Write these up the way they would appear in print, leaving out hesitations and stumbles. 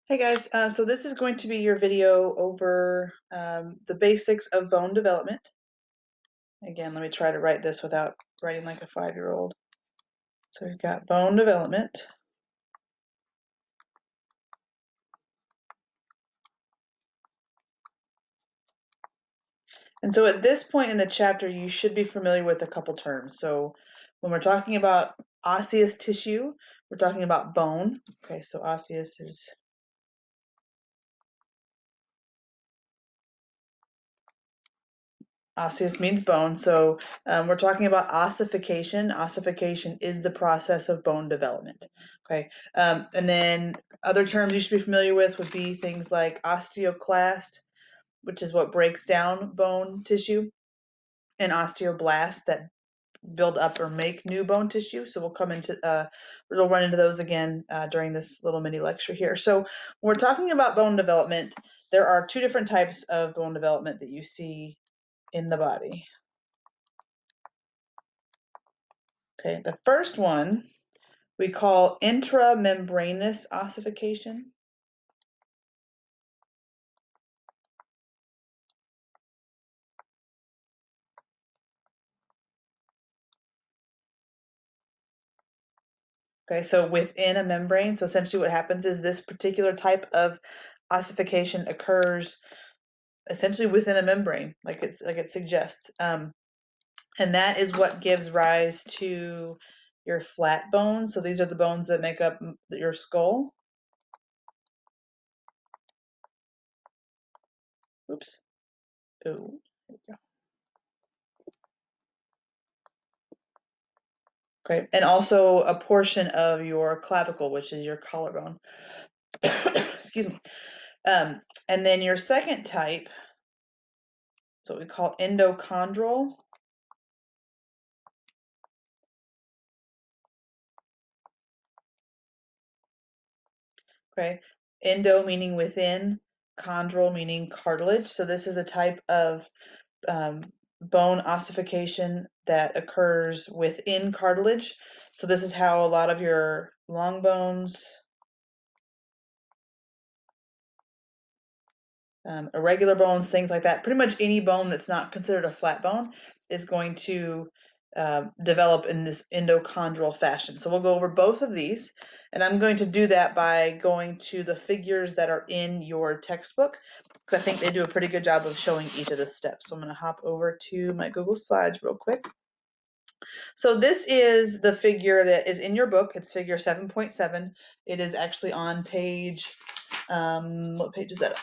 Hey guys, so this is going to be your video over the basics of bone development. Again, let me try to write this without writing like a 5-year-old. So we've got bone development. And so at this point in the chapter, you should be familiar with a couple terms. So when we're talking about osseous tissue, we're talking about bone. Okay, so osseous is osseous means bone. So we're talking about ossification. Ossification is the process of bone development. Okay. And then other terms you should be familiar with would be things like osteoclast, which is what breaks down bone tissue, and osteoblast that build up or make new bone tissue. So we'll run into those again during this little mini lecture here. So when we're talking about bone development, there are two different types of bone development that you see in the body. Okay, the first one we call intramembranous ossification. Okay, so within a membrane, so essentially what happens is this particular type of ossification occurs essentially within a membrane, like it suggests. And that is what gives rise to your flat bones. So these are the bones that make up your skull. Oops. Oh, there we go. Okay, and also a portion of your clavicle, which is your collarbone. Excuse me. And then your second type is what we call endochondral. Okay, endo meaning within, chondral meaning cartilage. So this is a type of bone ossification that occurs within cartilage. So this is how a lot of your long bones, irregular bones, things like that, pretty much any bone that's not considered a flat bone is going to develop in this endochondral fashion. So we'll go over both of these, and I'm going to do that by going to the figures that are in your textbook, because I think they do a pretty good job of showing each of the steps. So I'm going to hop over to my Google Slides real quick. So this is the figure that is in your book. It's figure 7.7. It is actually on page, what page is that?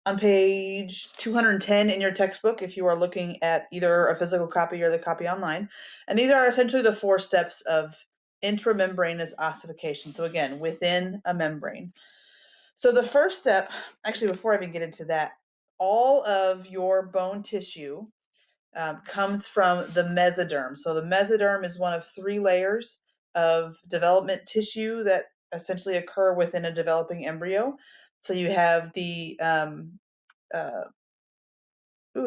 On page 210 in your textbook if you are looking at either a physical copy or the copy online. And these are essentially the 4 steps of intramembranous ossification. So again, within a membrane. So the first step, actually before I even get into that, all of your bone tissue comes from the mesoderm. So the mesoderm is one of 3 layers of development tissue that essentially occur within a developing embryo. So you have the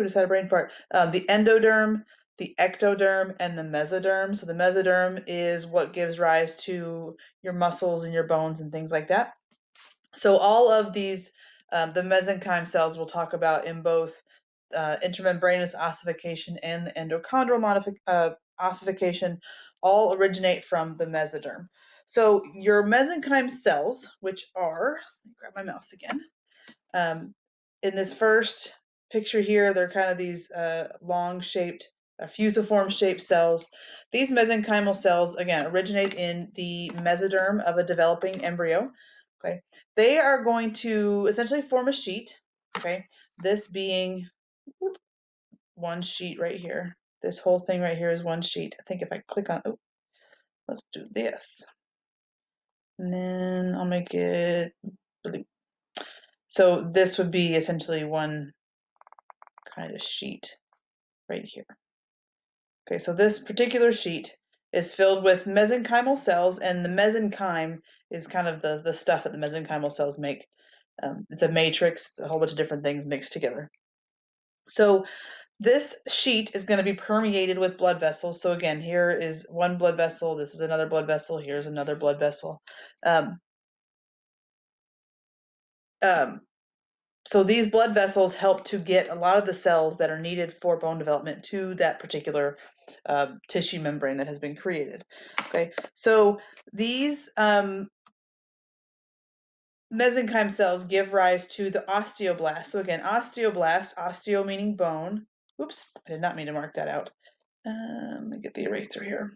just had a brain fart. The endoderm, the ectoderm, and the mesoderm. So the mesoderm is what gives rise to your muscles and your bones and things like that. So all of these, the mesenchyme cells we'll talk about in both intramembranous ossification and the endochondral ossification all originate from the mesoderm. So your mesenchyme cells, which are, let me grab my mouse again, in this first picture here, they're kind of these long-shaped, fusiform shaped cells. These mesenchymal cells, again, originate in the mesoderm of a developing embryo. Okay, they are going to essentially form a sheet. Okay, this being one sheet right here. This whole thing right here is one sheet. I think if I click on, oh, let's do this. And then I'll make it blue. So this would be essentially one kind of sheet right here. Okay, so this particular sheet is filled with mesenchymal cells, and the mesenchyme is kind of the stuff that the mesenchymal cells make. It's a matrix, it's a whole bunch of different things mixed together. So this sheet is going to be permeated with blood vessels. So again, here is one blood vessel, this is another blood vessel, here's another blood vessel. So these blood vessels help to get a lot of the cells that are needed for bone development to that particular tissue membrane that has been created. Okay, so these mesenchyme cells give rise to the osteoblast. So again, osteoblast, osteo meaning bone. Oops, I did not mean to mark that out. Let me get the eraser here.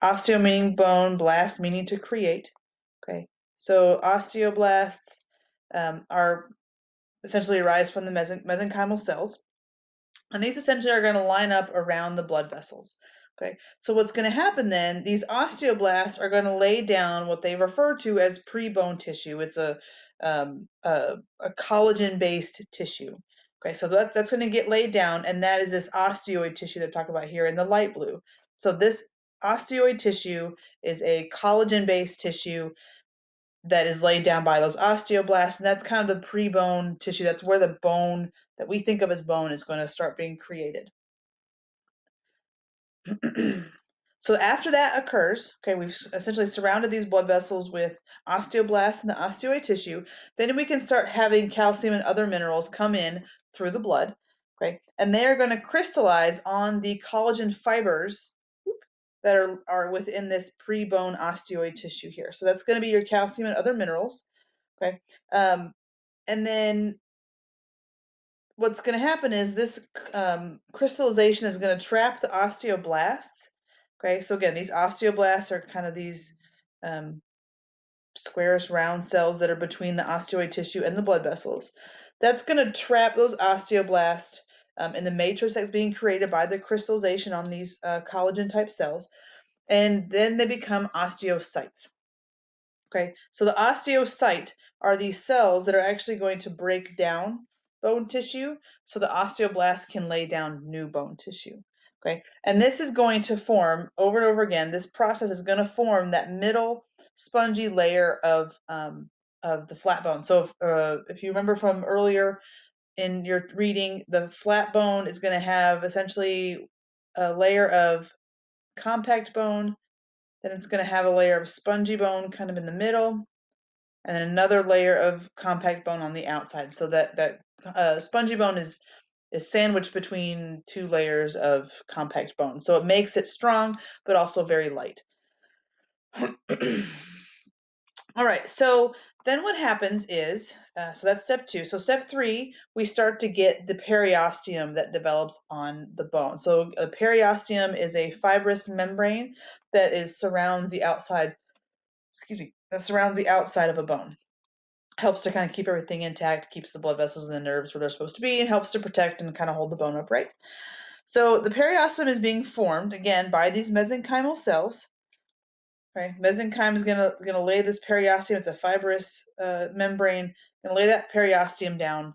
Osteo meaning bone, blast meaning to create. Okay, so osteoblasts are essentially arise from the mesenchymal cells. And these essentially are going to line up around the blood vessels. Okay, so what's going to happen then, these osteoblasts are going to lay down what they refer to as pre-bone tissue. It's a collagen-based tissue. Okay, so that's going to get laid down, and that is this osteoid tissue that I talk about here in the light blue. So this osteoid tissue is a collagen-based tissue that is laid down by those osteoblasts, and that's kind of the pre-bone tissue. That's where the bone that we think of as bone is going to start being created. So after that occurs, okay, we've essentially surrounded these blood vessels with osteoblasts and the osteoid tissue. Then we can start having calcium and other minerals come in through the blood, okay, and they are going to crystallize on the collagen fibers that are within this pre-bone osteoid tissue here. So that's going to be your calcium and other minerals, okay, and then what's going to happen is this crystallization is going to trap the osteoblasts. Okay, so again, these osteoblasts are kind of these squarish round cells that are between the osteoid tissue and the blood vessels. That's going to trap those osteoblasts in the matrix that's being created by the crystallization on these collagen type cells, and then they become osteocytes. Okay, so the osteocyte are these cells that are actually going to break down bone tissue so the osteoblast can lay down new bone tissue. Okay, and this is going to form over and over again. This process is going to form that middle spongy layer of the flat bone. So if you remember from earlier in your reading, the flat bone is going to have essentially a layer of compact bone, then it's going to have a layer of spongy bone kind of in the middle, and then another layer of compact bone on the outside. So that spongy bone is sandwiched between two layers of compact bone. So it makes it strong, but also very light. All right, so then what happens is, so that's step 2. So step 3, we start to get the periosteum that develops on the bone. So a periosteum is a fibrous membrane that surrounds the outside, that surrounds the outside of a bone. Helps to kind of keep everything intact, keeps the blood vessels and the nerves where they're supposed to be, and helps to protect and kind of hold the bone upright. So the periosteum is being formed again by these mesenchymal cells. Okay, mesenchyme is gonna lay this periosteum. It's a fibrous membrane. Gonna lay that periosteum down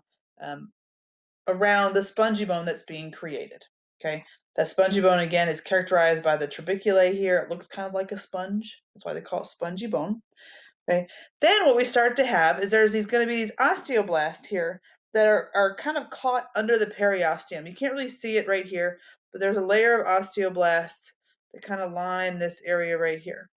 around the spongy bone that's being created. Okay, that spongy bone again is characterized by the trabeculae here. It looks kind of like a sponge. That's why they call it spongy bone. Okay, then what we start to have is there's going to be these osteoblasts here that are kind of caught under the periosteum. You can't really see it right here, but there's a layer of osteoblasts that kind of line this area right here.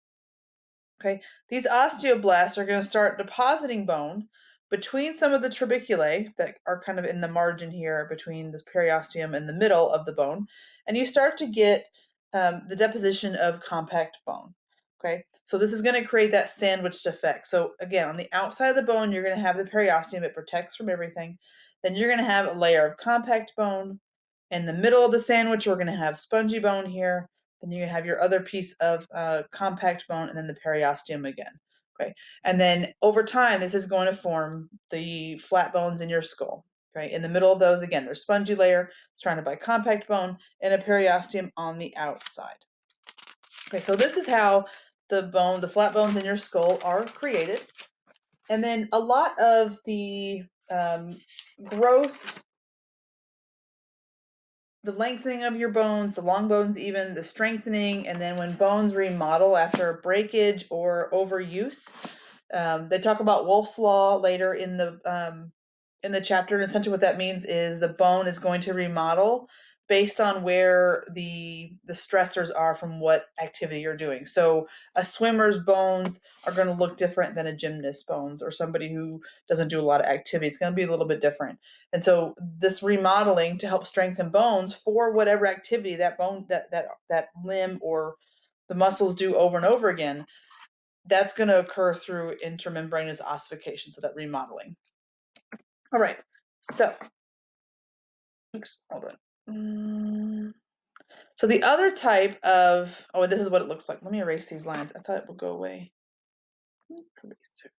Okay, these osteoblasts are going to start depositing bone between some of the trabeculae that are kind of in the margin here between this periosteum and the middle of the bone, and you start to get the deposition of compact bone. Okay, so this is going to create that sandwiched effect. So again, on the outside of the bone, you're going to have the periosteum. It protects from everything. Then you're going to have a layer of compact bone. In the middle of the sandwich, we're going to have spongy bone here. Then you have your other piece of compact bone, and then the periosteum again. Okay, and then over time, this is going to form the flat bones in your skull. Okay, in the middle of those, again, there's spongy layer surrounded by compact bone and a periosteum on the outside. Okay, so this is how the flat bones in your skull are created. And then a lot of the growth, the lengthening of your bones, the long bones even, the strengthening, and then when bones remodel after breakage or overuse. They talk about Wolff's Law later in the chapter, and essentially what that means is the bone is going to remodel based on where the stressors are from what activity you're doing. So a swimmer's bones are going to look different than a gymnast's bones, or somebody who doesn't do a lot of activity. It's going to be a little bit different. And so this remodeling to help strengthen bones for whatever activity that bone, that limb or the muscles do over and over again, that's going to occur through intermembranous ossification, so that remodeling. All right, so, oops, hold on. So the other type of, oh, this is what it looks like. Let me erase these lines. I thought it would go away. Eraser.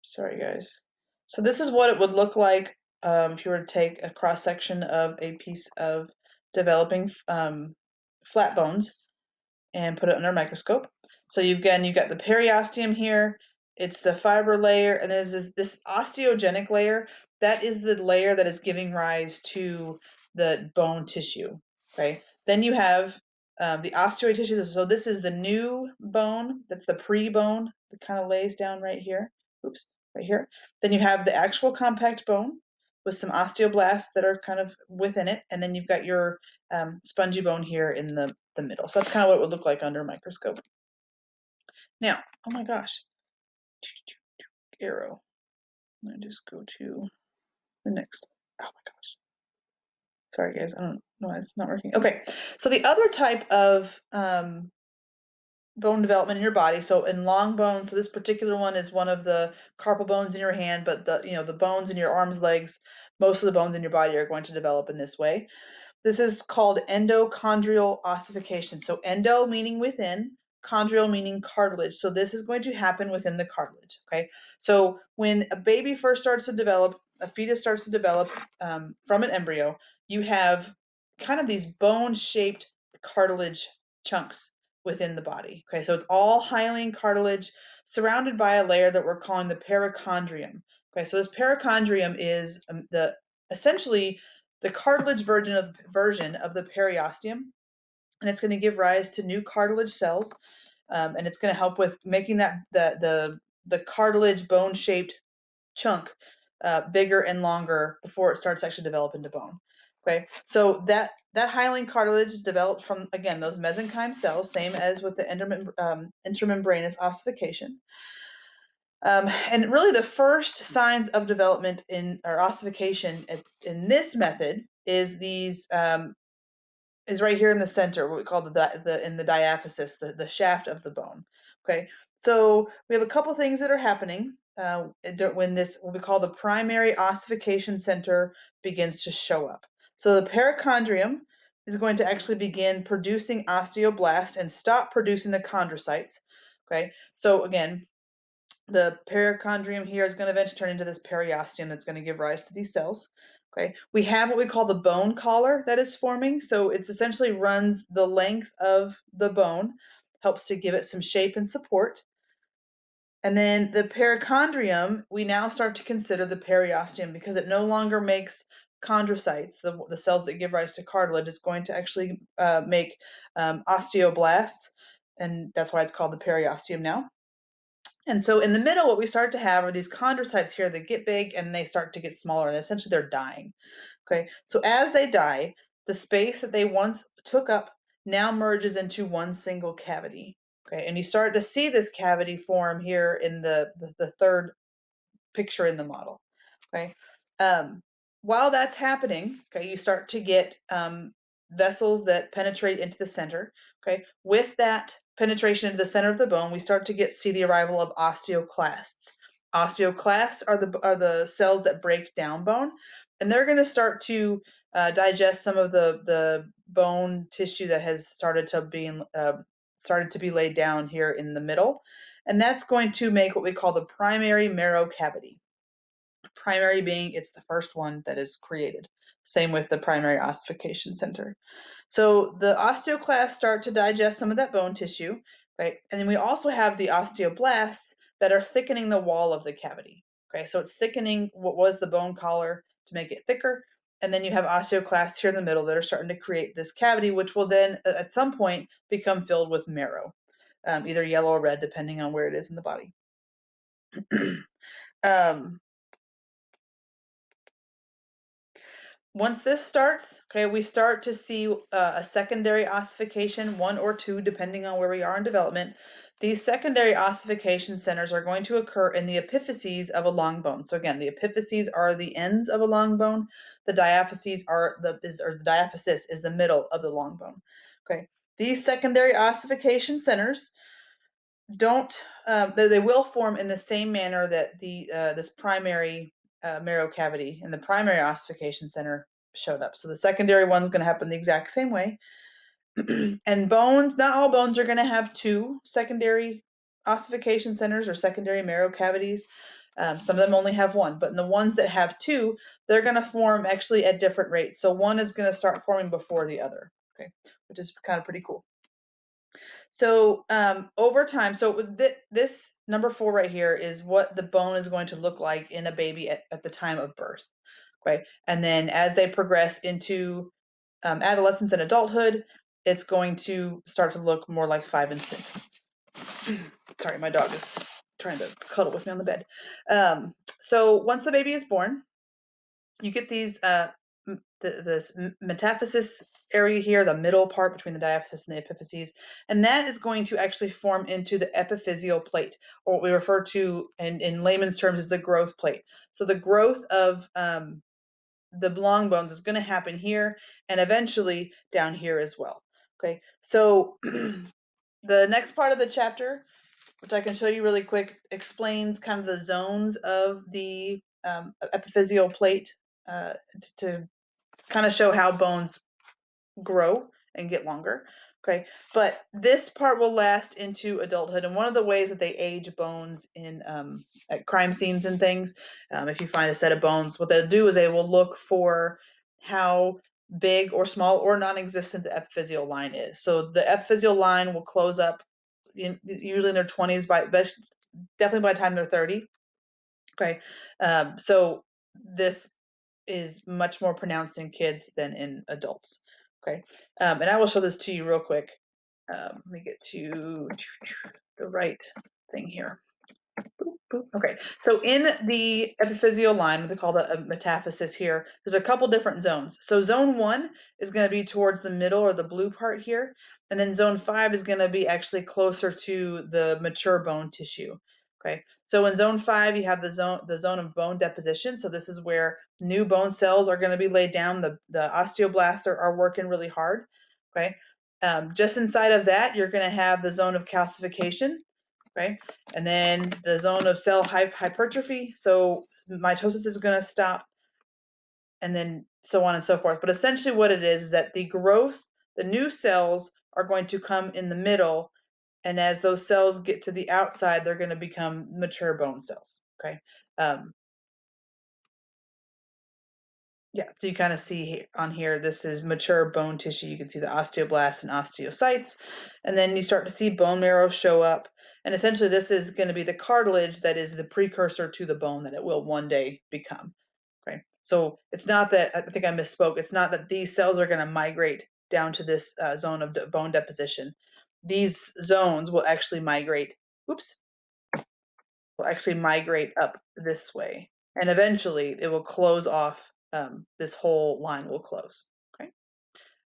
Sorry, guys. So this is what it would look like if you were to take a cross section of a piece of developing flat bones and put it under a microscope. So you've got the periosteum here. It's the fiber layer, and there's this osteogenic layer. That is the layer that is giving rise to the bone tissue. Okay. Then you have the osteoid tissue. So this is the new bone. That's the pre-bone that kind of lays down right here. Oops, right here. Then you have the actual compact bone with some osteoblasts that are kind of within it, and then you've got your spongy bone here in the middle. So that's kind of what it would look like under a microscope. Now, oh my gosh, arrow. I'm gonna just go to the next. Oh my gosh. Sorry, guys. I don't know why it's not working. Okay, so the other type of bone development in your body. So in long bones, so this particular one is one of the carpal bones in your hand, but the bones in your arms, legs, most of the bones in your body are going to develop in this way. This is called endochondral ossification. So endo meaning within, chondrial meaning cartilage. So this is going to happen within the cartilage. Okay. So when a baby first starts to develop, a fetus starts to develop from an embryo, you have kind of these bone-shaped cartilage chunks within the body. Okay. So it's all hyaline cartilage surrounded by a layer that we're calling the perichondrium. Okay. So this perichondrium is essentially the cartilage version of the periosteum, and it's going to give rise to new cartilage cells, and it's going to help with making that the cartilage bone shaped chunk bigger and longer before it starts actually developing into bone. Okay, so that hyaline cartilage is developed from, again, those mesenchyme cells, same as with the intramembranous ossification. And really the first signs of development or ossification in this method is is right here in the center, what we call in the diaphysis, the shaft of the bone. Okay, so we have a couple things that are happening when what we call the primary ossification center begins to show up. So the perichondrium is going to actually begin producing osteoblasts and stop producing the chondrocytes. Okay, so again, the perichondrium here is going to eventually turn into this periosteum that's going to give rise to these cells. Okay, we have what we call the bone collar that is forming. So it's essentially runs the length of the bone, helps to give it some shape and support. And then the perichondrium, we now start to consider the periosteum because it no longer makes chondrocytes, the cells that give rise to cartilage. It's going to actually make osteoblasts, and that's why it's called the periosteum now. And so in the middle, what we start to have are these chondrocytes here that get big and they start to get smaller, and essentially they're dying. Okay, so as they die, the space that they once took up now merges into one single cavity. Okay, and you start to see this cavity form here in the third picture in the model. Okay, while that's happening, okay, you start to get vessels that penetrate into the center. Okay, with that penetration into the center of the bone, we start to see the arrival of osteoclasts. Osteoclasts are the cells that break down bone, and they're going to start to digest some of the bone tissue that has started to be laid down here in the middle, and that's going to make what we call the primary marrow cavity. Primary being it's the first one that is created. Same with the primary ossification center. So the osteoclasts start to digest some of that bone tissue, right? And then we also have the osteoblasts that are thickening the wall of the cavity. Okay, so it's thickening what was the bone collar to make it thicker. And then you have osteoclasts here in the middle that are starting to create this cavity, which will then at some point become filled with marrow, either yellow or red, depending on where it is in the body. Once this starts, okay, we start to see a secondary ossification, 1 or 2, depending on where we are in development. These secondary ossification centers are going to occur in the epiphyses of a long bone. So again, the epiphyses are the ends of a long bone. The diaphyses or the diaphysis is the middle of the long bone. Okay, these secondary ossification centers don't they will form in the same manner that the this primary marrow cavity in the primary ossification center showed up. So the secondary one's going to happen the exact same way. And bones, not all bones are going to have 2 secondary ossification centers or secondary marrow cavities. Some of them only have 1, but in the ones that have 2, they're going to form actually at different rates. So one is going to start forming before the other, okay, which is kind of pretty cool. So over time, so this number 4 right here is what the bone is going to look like in a baby at the time of birth. Okay, and then as they progress into adolescence and adulthood, it's going to start to look more like 5 and 6. Sorry, my dog is trying to cuddle with me on the bed. So once the baby is born, you get these this metaphysis area here, the middle part between the diaphysis and the epiphyses, and that is going to actually form into the epiphyseal plate, or what we refer to in layman's terms as the growth plate. So the growth of the long bones is going to happen here and eventually down here as well. Okay, so the next part of the chapter, which I can show you really quick, explains kind of the zones of the epiphyseal plate to kind of show how bones grow and get longer. Okay, but this part will last into adulthood. And one of the ways that they age bones in at crime scenes and things, if you find a set of bones, what they'll do is they will look for how big or small or non-existent the epiphyseal line is. So the epiphyseal line will close up usually in their 20s, definitely by the time they're 30. Okay, so this is much more pronounced in kids than in adults. Okay, and I will show this to you real quick. Let me get to the right thing here. Boop, boop. Okay, so in the epiphyseal line, what they call the metaphysis here, there's a couple different zones. So zone 1 is going to be towards the middle or the blue part here, and then zone 5 is going to be actually closer to the mature bone tissue. Okay, so in zone 5 you have the zone of bone deposition. So this is where new bone cells are going to be laid down. The osteoblasts are working really hard. Okay, just inside of that you're going to have the zone of calcification. Okay, and then the zone of cell hypertrophy. So mitosis is going to stop, and then so on and so forth. But essentially, what it is that the growth, the new cells are going to come in the middle, and as those cells get to the outside, they're going to become mature bone cells. Okay. Yeah, so you kind of see on here, this is mature bone tissue. You can see the osteoblasts and osteocytes, and then you start to see bone marrow show up. And essentially, this is going to be the cartilage that is the precursor to the bone that it will one day become. Okay, so it's not that, I think I misspoke. It's not that these cells are going to migrate down to this zone of bone deposition. These zones will actually migrate. Oops, will actually migrate up this way, and eventually it will close off. This whole line will close. Okay.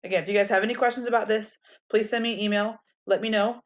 Again, if you guys have any questions about this, please send me an email. Let me know.